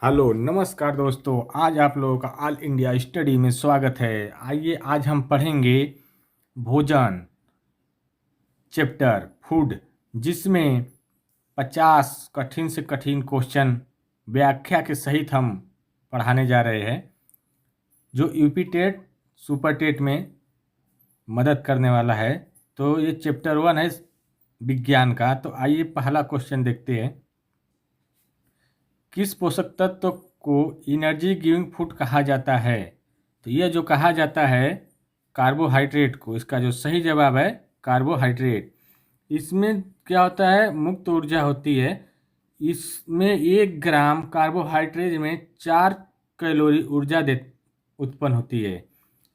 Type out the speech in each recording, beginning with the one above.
Hello नमस्कार दोस्तों। आज आप लोगों का ऑल इंडिया स्टडी में स्वागत है। आइए आज हम पढ़ेंगे भोजन चैप्टर फूड, जिसमें 50 कठिन से कठिन क्वेश्चन व्याख्या के सहित हम पढ़ाने जा रहे हैं, जो यूपी टेट सुपर टेट में मदद करने वाला है। तो ये चैप्टर 1 है विज्ञान का। तो आइए पहला क्वेश्चन देखते हैं। किस पोषक तत्व को एनर्जी गिविंग फूड कहा जाता है? तो यह जो कहा जाता है कार्बोहाइड्रेट को। इसका जो सही जवाब है कार्बोहाइड्रेट। इसमें क्या होता है, मुक्त ऊर्जा होती है। इसमें 1 ग्राम कार्बोहाइड्रेट में 4 कैलोरी ऊर्जा दे उत्पन्न होती है।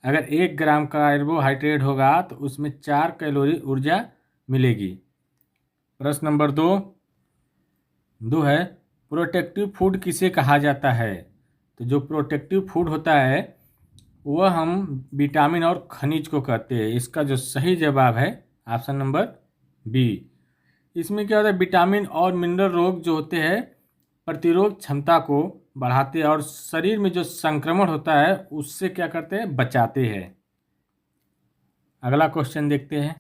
अगर 1 ग्राम कार्बोहाइड्रेट होगा तो उसमें 4 कैलोरी ऊर्जा मिलेगी। प्रश्न नंबर दो है, प्रोटेक्टिव फूड किसे कहा जाता है? तो जो प्रोटेक्टिव फूड होता है वह हम विटामिन और खनिज को कहते हैं। इसका जो सही जवाब है ऑप्शन नंबर बी। इसमें क्या होता है, विटामिन और मिनरल रोग जो होते हैं प्रतिरोध क्षमता को बढ़ाते हैं और शरीर में जो संक्रमण होता है उससे क्या करते हैं, बचाते हैं। अगला क्वेश्चन देखते हैं।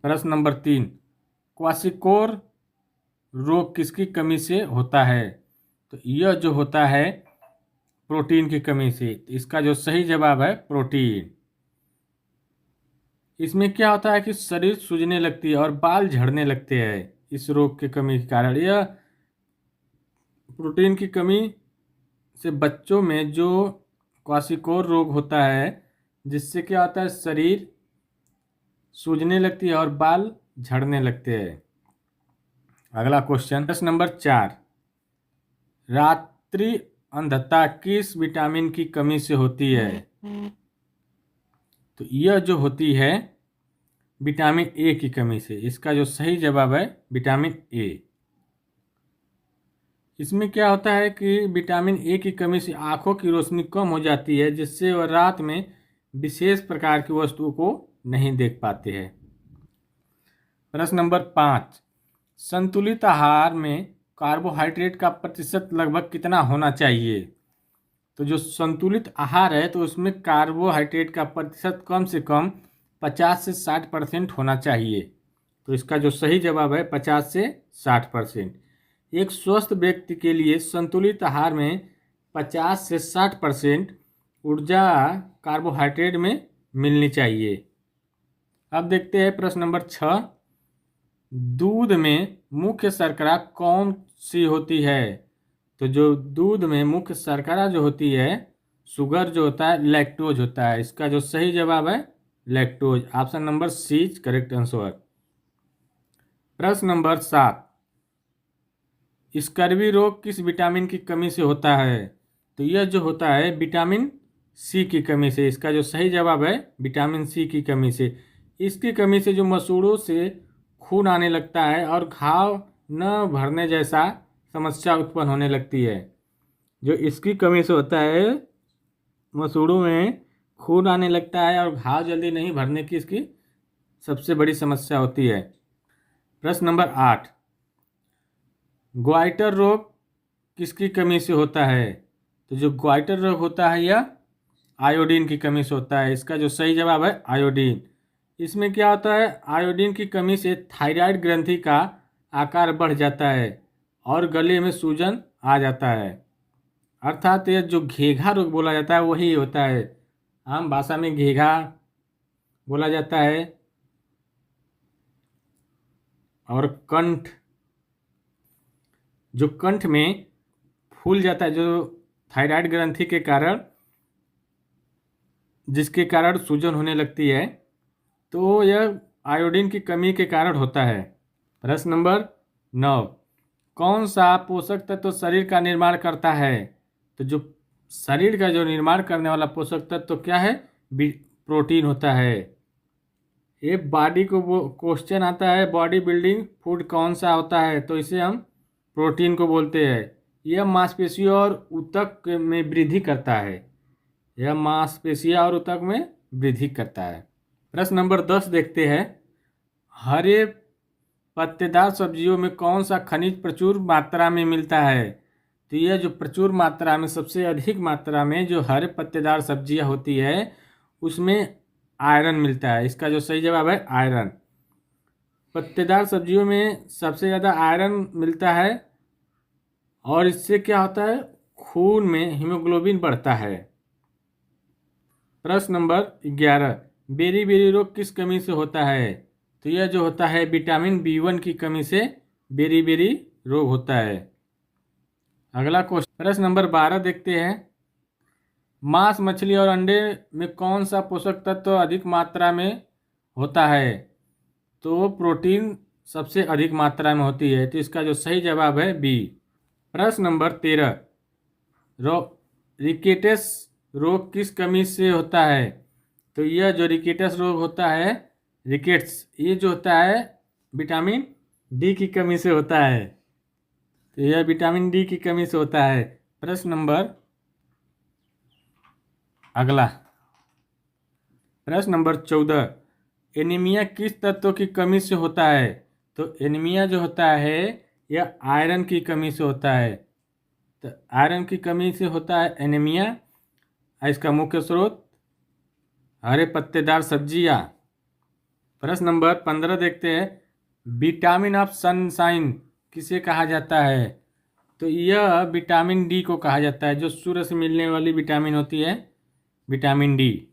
प्रश्न नंबर 3, क्वाशिकोर रोग किसकी कमी से होता है? तो यह जो होता है प्रोटीन की कमी से। इसका जो सही जवाब है प्रोटीन। इसमें क्या होता है कि शरीर सूजने लगती है और बाल झड़ने लगते हैं इस रोग की कमी के कारण। यह प्रोटीन की कमी से बच्चों में जो क्वाशिकोर रोग होता है, जिससे क्या होता है शरीर सूजने लगती है और बाल झड़ने लगते हैं। अगला क्वेश्चन प्रश्न नंबर 4, रात्रि अंधता किस विटामिन की कमी से होती है? तो यह जो होती है विटामिन ए की कमी से। इसका जो सही जवाब है विटामिन ए। इसमें क्या होता है कि विटामिन ए की कमी से आंखों की रोशनी कम हो जाती है, जिससे वह रात में विशेष प्रकार की वस्तुओं को नहीं देख पाते हैं। प्रश्न नंबर 5, संतुलित आहार में कार्बोहाइड्रेट का प्रतिशत लगभग कितना होना चाहिए? तो जो संतुलित आहार है तो उसमें कार्बोहाइड्रेट का प्रतिशत कम से कम 50 से 60% होना चाहिए। तो इसका जो सही जवाब है 50 से 60%। एक स्वस्थ व्यक्ति के लिए संतुलित आहार में 50 से 60% ऊर्जा कार्बोहाइड्रेट में मिलनी चाहिए। अब देखते हैं प्रश्न नंबर 6, दूध में मुख्य शर्करा कौन सी होती है? तो जो दूध में मुख्य शर्करा जो होती है, शुगर जो होता है, लैक्टोज होता है। इसका जो सही जवाब है lactose. Option number C is correct answer. प्रश्न नंबर 7, स्कर्वी रोग किस विटामिन की कमी से होता है? तो यह जो होता है विटामिन सी की कमी से। इसका जो सही जवाब है विटामिन सी की कमी से। इसकी कमी से जो मसूड़ों से खून आने लगता है और घाव न भरने जैसा समस्या उत्पन्न होने लगती है। जो इसकी कमी से होता है मसूड़ों में खून आने लगता है और घाव जल्दी नहीं भरने की इसकी सबसे बड़ी समस्या होती है। प्रश्न नंबर 8, ग्वाइटर रोग किसकी कमी से होता है? तो जो ग्वाइटर रोग होता है यह आयोडीन की कमी से होता है। इसका जो सही जवाब है आयोडीन। इसमें क्या होता है, आयोडीन की कमी से थायराइड ग्रंथि का आकार बढ़ जाता है और गले में सूजन आ जाता है। अर्थात यह जो घेघा रोग बोला जाता है वही होता है। आम भाषा में घेघा बोला जाता है। और कंठ, जो कंठ में फूल जाता है, जो थायराइड ग्रंथि के कारण, जिसके कारण सूजन होने लगती है, तो यह आयोडीन की कमी के कारण होता है। प्रश्न नंबर 9, कौन सा पोषक तत्व शरीर का निर्माण करता है? तो जो शरीर का जो निर्माण करने वाला पोषक तत्व क्या है, प्रोटीन होता है। ये बॉडी को क्वेश्चन आता है, बॉडी बिल्डिंग फूड कौन सा होता है? तो इसे हम प्रोटीन को बोलते हैं। यह मांसपेशियों और ऊतक में वृद्धि करता है। यह मांसपेशियां और ऊतक में वृद्धि करता है। प्रश्न नंबर 10 देखते हैं। हरे पत्तेदार सब्जियों में कौन सा खनिज प्रचुर मात्रा में मिलता है? तो यह जो प्रचुर मात्रा में, सबसे अधिक मात्रा में जो हरे पत्तेदार सब्जियां होती है उसमें आयरन मिलता है। इसका जो सही जवाब है आयरन। पत्तेदार सब्जियों में सबसे ज़्यादा आयरन मिलता है और इससे क्या होता है, खून में हीमोग्लोबिन बढ़ता है। प्रश्न नंबर 11, बेरी रोग किस कमी से होता है? तो यह जो होता है विटामिन B1 की कमी से बेरी रोग होता है। अगला क्वेश्चन, प्रश्न नंबर 12 देखते हैं। मांस, मछली और अंडे में कौन सा पोषक तत्व अधिक मात्रा में होता है? तो प्रोटीन सबसे अधिक मात्रा में होती है, तो इसका जो सही जवाब है बी। प्रश्न नंबर 13, रिकेटस रोग किस कमी से होता है? तो यह जो रिकेटस रोग होता है, रिकेट्स, ये जो होता है विटामिन डी की कमी से होता है। तो यह विटामिन डी की कमी से होता है। प्रश्न नंबर अगला, प्रश्न नंबर 14, एनीमिया किस तत्व की कमी से होता है? तो एनीमिया जो होता है यह आयरन की कमी से होता है। तो आयरन की कमी से होता है एनीमिया। इसका मुख्य स्रोत हरे पत्तेदार सब्जियां। प्रश्न नंबर 15 देखते हैं। विटामिन ऑफ सनशाइन किसे कहा जाता है? तो यह विटामिन डी को कहा जाता है, जो सूर्य से मिलने वाली विटामिन होती है, विटामिन डी।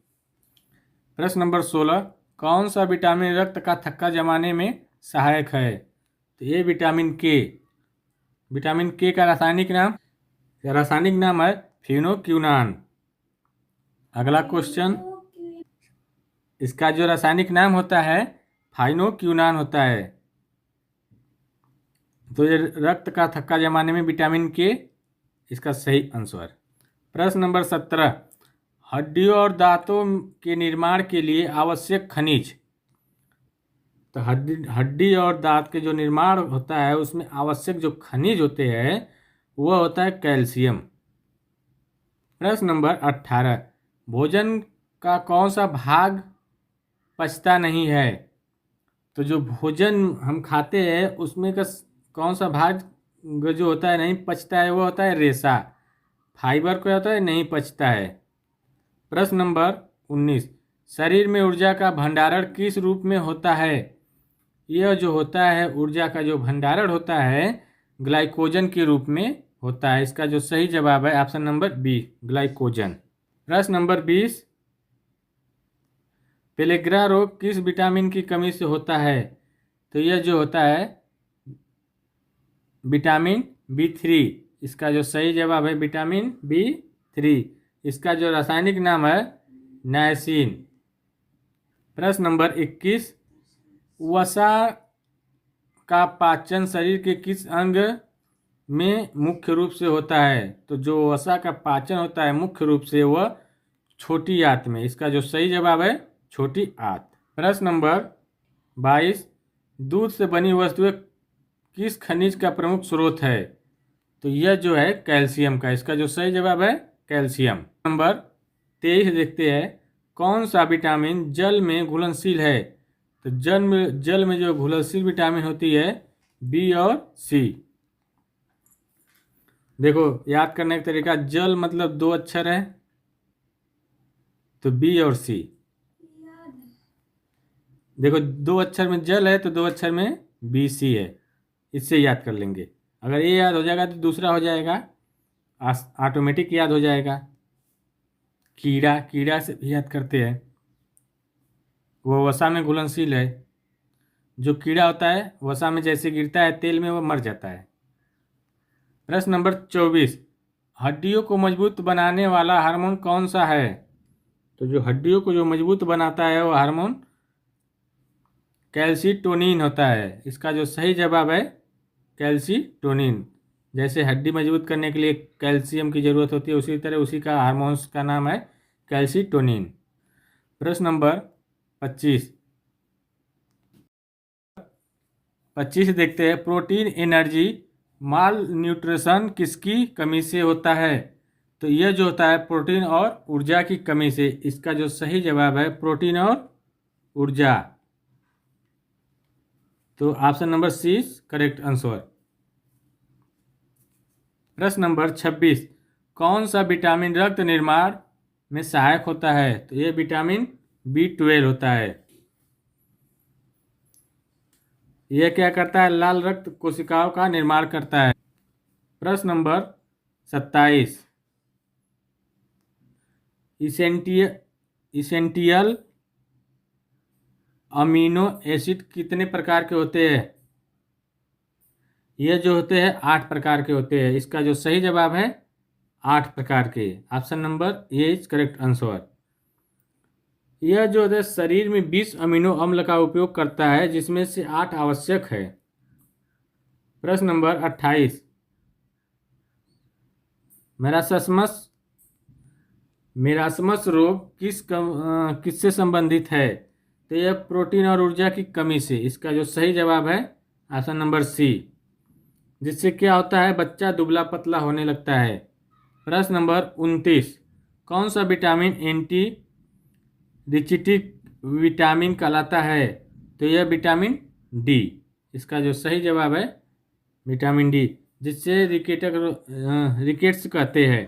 प्रश्न नंबर 16, कौन सा विटामिन रक्त का थक्का जमाने में सहायक है? तो ये विटामिन के। विटामिन के का रासायनिक नाम है फिनोक्यूनान। अगला क्वेश्चन, इसका जो रासायनिक नाम होता है फाइनोक्यूनान होता है। तो ये रक्त का थक्का जमाने में विटामिन के इसका सही आंसर। प्रश्न नंबर 17, हड्डियों और दांतों के निर्माण के लिए आवश्यक खनिज। तो हड्डी और दांत के जो निर्माण होता है उसमें आवश्यक जो खनिज होते हैं वह होता है कैल्शियम। प्रश्न नंबर 18, भोजन का कौन सा भाग पचता नहीं है? तो जो भोजन हम खाते हैं उसमें का कौन सा भाग जो होता है नहीं पचता है, वो होता है रेशा। फाइबर को होता है नहीं पचता है। प्रश्न नंबर 19, शरीर में ऊर्जा का भंडारण किस रूप में होता है? यह जो होता है ऊर्जा का जो भंडारण होता है ग्लाइकोजन के रूप में होता है। इसका जो सही जवाब है ऑप्शन नंबर बी, ग्लाइकोजन। प्रश्न नंबर 20, पेलेग्रा रोग किस विटामिन की कमी से होता है? तो यह जो होता है विटामिन B3। इसका जो सही जवाब है विटामिन B3। इसका जो रासायनिक नाम है नायसिन। प्रश्न नंबर 21, वसा का पाचन शरीर के किस अंग में मुख्य रूप से होता है? तो जो वसा का पाचन होता है मुख्य रूप से वह छोटी आंत में। इसका जो सही जवाब है छोटी आंत। प्रश्न नंबर 22, दूध से बनी वस्तुएं किस खनिज का प्रमुख स्रोत है? तो यह जो है कैल्शियम का। इसका जो सही जवाब है कैल्शियम। नंबर 23 देखते हैं, कौन सा विटामिन जल में घुलनशील है? तो जल में जो घुलनशील विटामिन होती है बी और सी। देखो याद करने का तरीका, जल मतलब 2 अक्षर है तो बी और सी। देखो 2 अक्षर में जल है तो 2 अक्षर में बी सी है, इससे याद कर लेंगे। अगर ये याद हो जाएगा तो दूसरा हो जाएगा, ऑटोमेटिक याद हो जाएगा। कीड़ा से भी याद करते हैं, वो वसा में घुलनशील है। जो कीड़ा होता है वसा में जैसे गिरता है तेल में वो मर जाता है। प्रश्न नंबर 24, हड्डियों को मजबूत बनाने वाला हार्मोन कौन सा है? तो जो हड्डियों को जो मजबूत बनाता है वो हार्मोन कैल्सीटोनिन होता है। इसका जो सही जवाब है कैल्सीटोनिन। जैसे हड्डी मजबूत करने के लिए कैल्शियम की ज़रूरत होती है उसी तरह उसी का हार्मोन्स का नाम है कैल्सीटोनिन। प्रश्न नंबर 25 देखते हैं, प्रोटीन एनर्जी माल न्यूट्रिशन किसकी कमी से होता है? तो यह जो होता है प्रोटीन और ऊर्जा की कमी से। इसका जो सही जवाब है प्रोटीन और ऊर्जा। तो option number C correct answer. प्रश्न नंबर 26, कौन सा विटामिन रक्त निर्माण में सहायक होता है? तो ये विटामिन B12 होता है। यह क्या करता है? लाल रक्त कोशिकाओं का निर्माण करता है। प्रश्न नंबर 27, इसेंटियल अमीनो एसिड कितने प्रकार के होते हैं? ये जो होते हैं 8 प्रकार के होते हैं। इसका जो सही जवाब है 8 प्रकार के। Option number A is correct answer. यह जो है शरीर में 20 अमीनो अम्ल का उपयोग करता है, जिसमें से 8 आवश्यक है। प्रश्न नंबर 28, मेरास्मस रोग किससे संबंधित है? तो यह प्रोटीन और ऊर्जा की कमी से। इसका जो सही जवाब है ऑप्शन नंबर सी। जिससे क्या होता है? बच्चा दुबला पतला होने लगता है। प्रश्न नंबर 29, कौन सा विटामिन एंटी रिचिटिक विटामिन कहलाता है? तो यह विटामिन डी। इसका जो सही जवाब है विटामिन डी, जिससे रिकेट्स कहते हैं।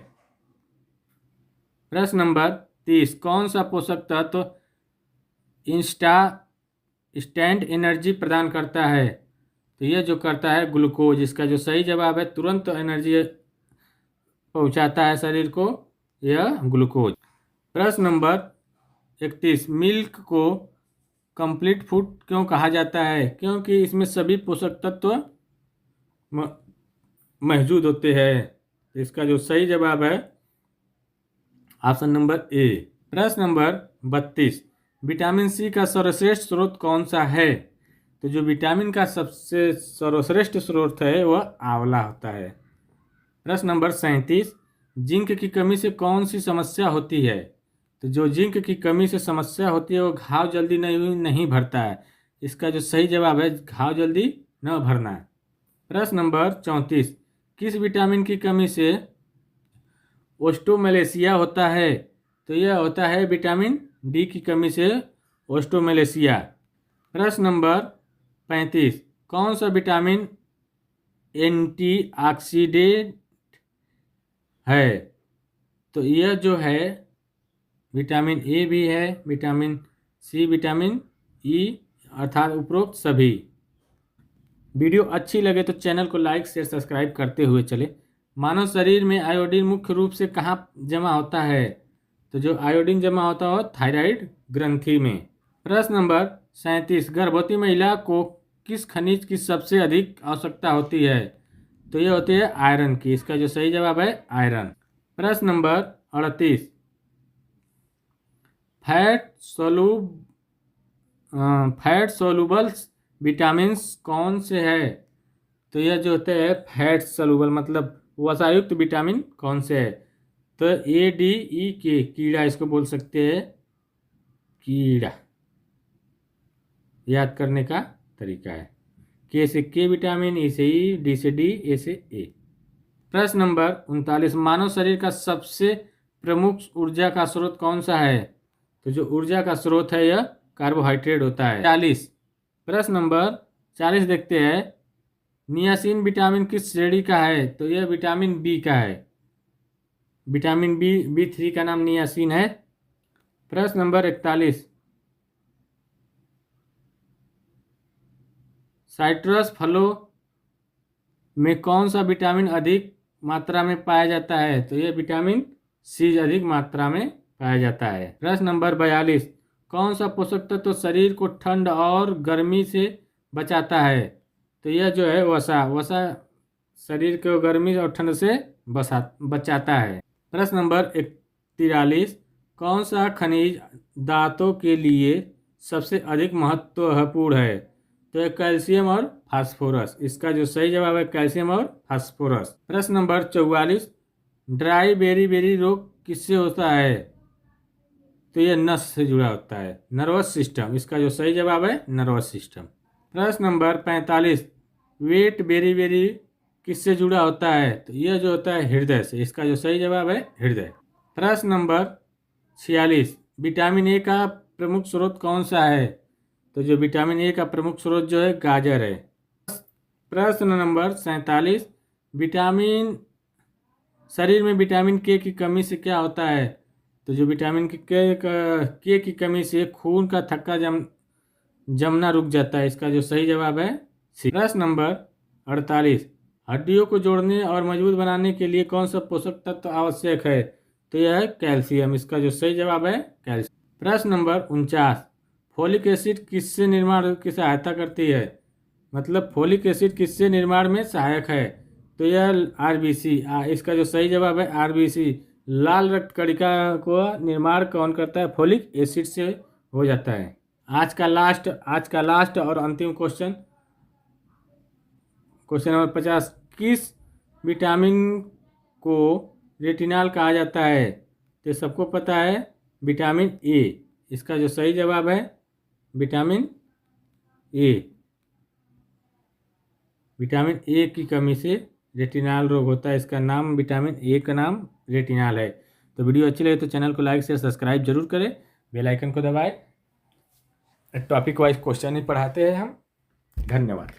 प्रश्न नंबर 30, कौन सा पोषक तत्व इंस्टेंट एनर्जी प्रदान करता है? तो यह जो करता है ग्लूकोज। इसका जो सही जवाब है तुरंत एनर्जी पहुंचाता है शरीर को, यह ग्लूकोज। प्रश्न नंबर 31, मिल्क को कंप्लीट फूड क्यों कहा जाता है? क्योंकि इसमें सभी पोषक तत्व मौजूद होते हैं। इसका जो सही जवाब है ऑप्शन नंबर ए। प्रश्न नंबर 32, विटामिन सी का सर्वश्रेष्ठ स्रोत कौन सा है? तो जो विटामिन का सबसे सर्वश्रेष्ठ स्रोत है वह आंवला होता है। प्रश्न नंबर 37, जिंक की कमी से कौन सी समस्या होती है? तो जो जिंक की कमी से समस्या होती है वो घाव जल्दी नहीं भरता है। इसका जो सही जवाब है घाव जल्दी न भरना है। प्रश्न नंबर 34, किस विटामिन की कमी से ओस्टोमेलेसिया होता है? तो यह होता है विटामिन डी की कमी से ओस्टोमेलेसिया। प्रश्न नंबर 35, कौन सा विटामिन एंटीऑक्सीडेंट है? तो यह जो है विटामिन ए भी है, विटामिन सी, विटामिन ई, अर्थात उपरोक्त सभी। वीडियो अच्छी लगे तो चैनल को लाइक शेयर सब्सक्राइब करते हुए चले। मानव शरीर में आयोडीन मुख्य रूप से कहाँ जमा होता है? तो जो आयोडीन जमा होता है थायराइड ग्रंथि में। प्रश्न नंबर 37, गर्भवती महिला को किस खनिज की सबसे अधिक आवश्यकता होती है? तो ये होती है आयरन की। इसका जो सही जवाब है आयरन। प्रश्न नंबर 38, फैट सोलुबल विटामिन कौन से है? तो यह जो होते हैं फैट सोलुबल मतलब वसायुक्त विटामिन कौन से है? तो ADE कीड़ा इसको बोल सकते हैं, कीड़ा। याद करने का तरीका है। के से के विटामिन, ई से ई, डी से डी, ए से ए। प्रश्न नंबर 39, मानव शरीर का सबसे प्रमुख ऊर्जा का स्रोत कौन सा है? तो जो ऊर्जा का स्रोत है यह कार्बोहाइड्रेट होता है। 40, प्रश्न नंबर 40 देखते हैं, नियासिन विटामिन किस श्रेणी का है? तो यह विटामिन बी का है। विटामिन B3 का नाम नियासिन है। प्रश्न नंबर 41, साइट्रस फलों में कौन सा विटामिन अधिक मात्रा में पाया जाता है? तो यह विटामिन सी अधिक मात्रा में पाया जाता है। प्रश्न नंबर 42, कौन सा पोषक तत्व शरीर को ठंड और गर्मी से बचाता है? तो यह जो है वसा शरीर को गर्मी और ठंड से बचाता है। प्रश्न नंबर 43, कौन सा खनिज दांतों के लिए सबसे अधिक महत्वपूर्ण है? तो यह कैल्शियम और फास्फोरस। इसका जो सही जवाब है कैल्शियम और फास्फोरस। प्रश्न नंबर 44, ड्राई बेरी रोग किससे होता है? तो यह नस से जुड़ा होता है, नर्वस सिस्टम। इसका जो सही जवाब है नर्वस सिस्टम। प्रश्न नंबर 45, वेट बेरी किससे जुड़ा होता है? तो यह जो होता है हृदय से। इसका जो सही जवाब है हृदय। प्रश्न नंबर 46, विटामिन ए का प्रमुख स्रोत कौन सा है? तो जो विटामिन ए का प्रमुख स्रोत जो है गाजर है। प्रश्न नंबर 47, विटामिन शरीर में विटामिन के की कमी से क्या होता है? तो जो विटामिन के की कमी से खून का थक्का जमना रुक जाता है। इसका जो सही जवाब है सी। प्रश्न नंबर 48, हड्डियों को जोड़ने और मजबूत बनाने के लिए कौन सा पोषक तत्व आवश्यक है? तो यह है कैल्शियम। इसका जो सही जवाब है कैल्शियम। प्रश्न नंबर 49, फोलिक एसिड किससे निर्माण की सहायता करती है? मतलब फोलिक एसिड किससे निर्माण में सहायक है? तो यह आरबीसी। इसका जो सही जवाब है आरबीसी। लाल रक्त कणिका को निर्माण कौन करता है? फोलिक एसिड से हो जाता है। आज का लास्ट और अंतिम क्वेश्चन, क्वेश्चन नंबर 50, किस विटामिन को रेटिनॉल कहा जाता है? तो सबको पता है विटामिन ए। इसका जो सही जवाब है विटामिन ए। विटामिन ए की कमी से रेटिनॉल रोग होता है। इसका नाम विटामिन ए का नाम रेटिनॉल है। तो वीडियो अच्छी लगे तो चैनल को लाइक शेयर सब्सक्राइब जरूर करें, बेल आइकन को दबाएं। टॉपिक वाइज क्वेश्चन ही पढ़ाते हैं हम। धन्यवाद।